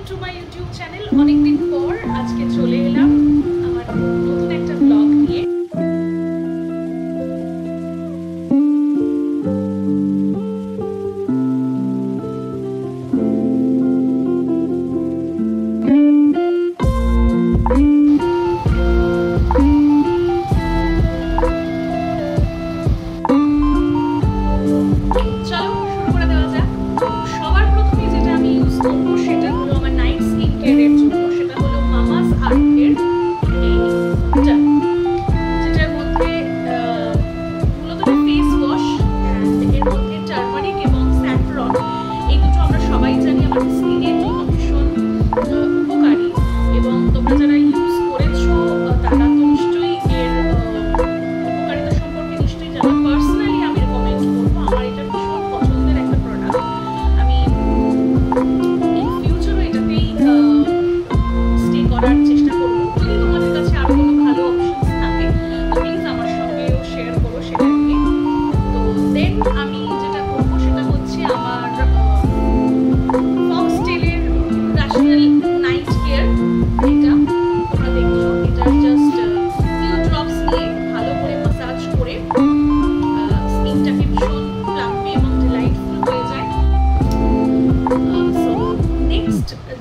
To my YouTube channel. অনেকদিন পর আজকে চলে এলাম আমার নতুন একটা ব্লগ নিয়ে।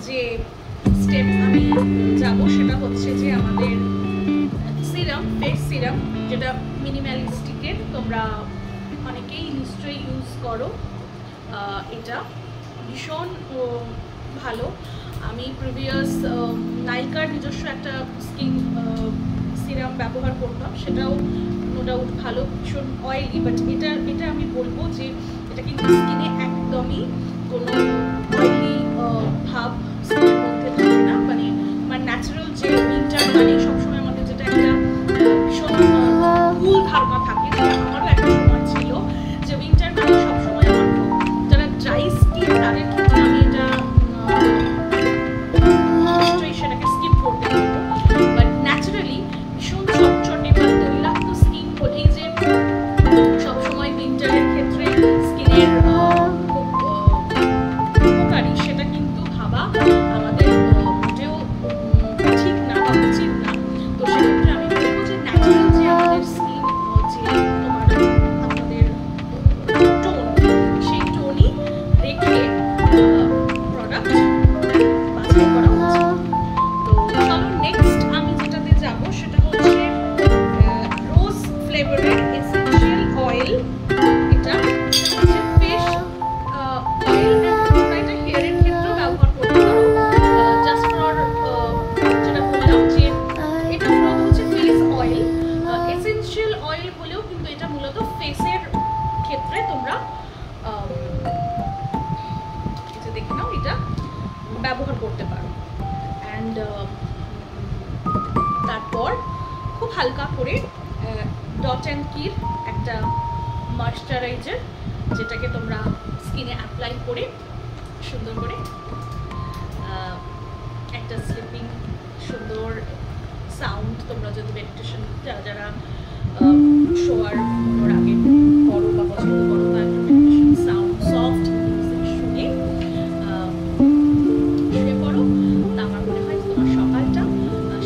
যে স্টেপ আমি যাব সেটা হচ্ছে যে আমাদের সিরাম, ফেস সিরাম, যেটা মিনিমালিস্টিকের, তোমরা অনেকেই নিশ্চয়ই ইউজ করো। এটা ভীষণ ভালো। আমি প্রিভিয়াস নাইকার নিজস্ব একটা স্কিন সিরাম ব্যবহার করতাম, সেটাও নো ডাউট ভালো, ভীষণ অয়েলি, বাট এটা আমি বলবো যে এটা কিন্তু স্কিনে একদমই কোনো অয়েলি ভাব স্কিনের মধ্যে থাকে না। মানে আমার ন্যাচারাল যে উইন্টার মানে সবসময় আমাদের যেটা একটা ভীষণ কুল ধারণা থাকে, যেটা আমারও একটা সময় ছিল যে উইন্টার মানে সবসময় আমার খুব, যারা ড্রাই স্কিন তাদের ক্ষেত্রে আমি এটা নিশ্চয়ই সেটাকে স্কিপ করতে পারবো। বাট ন্যাচারালি ভীষণ চটচটে বা তৈলাক্ত স্কিন বলেই যে সবসময় উইন্টারের ক্ষেত্রে স্কিনের উপকারী সেটা কিন্তু ভাবা আমাদের মোটেও ঠিক না বা উচিত না। তো সেক্ষেত্রে আমি বলবো যে ন্যাচারাল যে আমাদের স্কিন, যে তোমার আমাদের টোন, সেই টোনই রেখে প্রোডাক্ট বাছাই করা উচিত। তো চলো নেক্সট আমি যেটাতে যাব সেটা হচ্ছে রোজ ফ্লেভারের এসেনশিয়াল অয়েল। এটা হচ্ছে ফেস অয়েল, তোমরা এটা হেয়ারের ক্ষেত্রেও ব্যবহার করতে পারো। জাস্ট ফর যেটা বললাম যে এটা মূলত হচ্ছে ফেস অয়েল, এসেনশিয়াল অয়েল হলেও কিন্তু এটা মূলত ফেসের ক্ষেত্রে তোমরা এটা দেখে নাও, এটা ব্যবহার করতে পারো। অ্যান্ড তারপর খুব হালকা করে ডট অ্যান্ড কির একটা ময়েশ্চারাইজার, যেটাকে তোমরা স্কিনে অ্যাপ্লাই করে সুন্দর করে একটা স্লিপিং সুন্দর সাউন্ড, তোমরা যদি মেডিটেশন যারা শোয়ার আগে করো বা পছন্দ করো, বা একটা মেডিটেশন সাউন্ড সফট মিউজিক শুনে শুয়ে পড়ো, তা আমার মনে হয় তোমার সকালটা,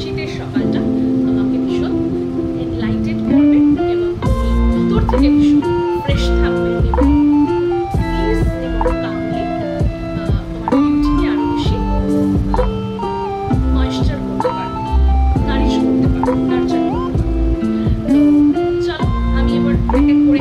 শীতের সকালটা তোমাকে ভীষণ এনলাইটেড করবে এবং তুমি ভিতর থেকে ভীষণ ফ্রেশ থাকবে এবং প্লিজ এবং কামলি তোমার বিউটিকে আরো বেশি ময়েশ্চার করতে পারবে, নারিশ করতে পারবে, নার্চার করতে পারবে। তো চলো আমি এবার এক এক করে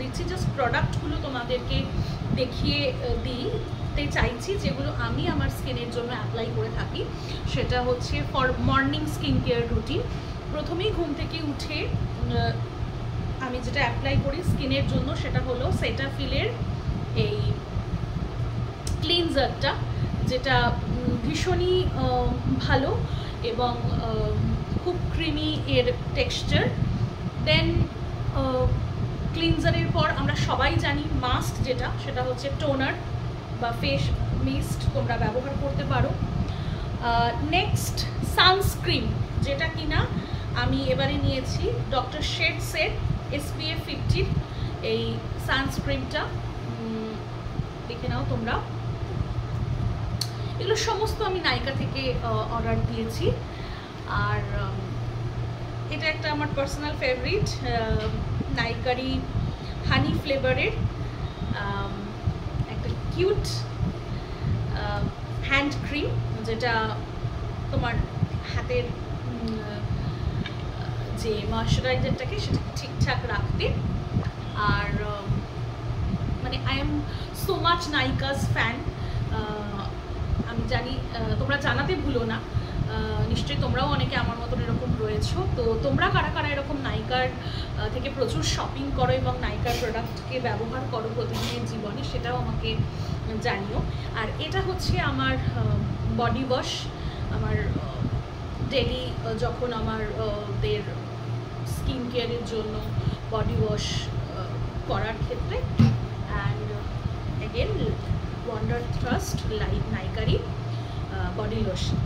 দিচ্ছি, জাস্ট প্রোডাক্টগুলো তোমাদেরকে দেখিয়ে দিতে চাইছি যেগুলো আমি আমার স্কিনের জন্য অ্যাপ্লাই করে থাকি। সেটা হচ্ছে for morning skin care routine. প্রথমেই ঘুম থেকে উঠে আমি যেটা অ্যাপ্লাই করি স্কিনের জন্য সেটা হলো সেটাফিলের এই ক্লিনজারটা, যেটা ভীষণই ভালো এবং খুব ক্রিমি এর টেক্সচার। দেন ক্লিনজারের পর আমরা সবাই জানি মাস্ট যেটা, সেটা হচ্ছে টোনার বা ফেস মিস্ট তোমরা ব্যবহার করতে পারো। নেক্সট সানস্ক্রিন, যেটা কিনা আমি এবারে নিয়েছি ডক্টর শেডসের SPF 50 এই সানস্ক্রিনটা। দেখে নাও তোমরা, এগুলো সমস্ত আমি নাইকা থেকে অর্ডার দিয়েছি। আর এটা একটা আমার পার্সোনাল ফেভারিট, নাইকারি হানি ফ্লেভারের একটা কিউট হ্যান্ড ক্রিম, যেটা তোমার হাতের যে ময়শ্চারাইজারটাকে সেটা ঠিকঠাক রাখতে। আর মানে I am so much Nykaa's fan. আমি জানি তোমরা জানাতে ভুলো না, নিশ্চয়ই তোমরাও অনেকে আমার মতন এরকম রয়েছো। তো তোমরা কারা কারা এরকম নাইকার থেকে প্রচুর শপিং করো এবং নাইকার প্রোডাক্টকে ব্যবহার করো প্রতিদিনের জীবনে, সেটাও আমাকে জানিও। আর এটা হচ্ছে আমার বডি ওয়াশ, আমার ডেলি যখন আমাদের স্কিন কেয়ারের জন্য বডি ওয়াশ করার ক্ষেত্রে। অ্যান্ড এগেন ওয়ান্ডার ট্রাস্ট নাইকারি বডি লোশন।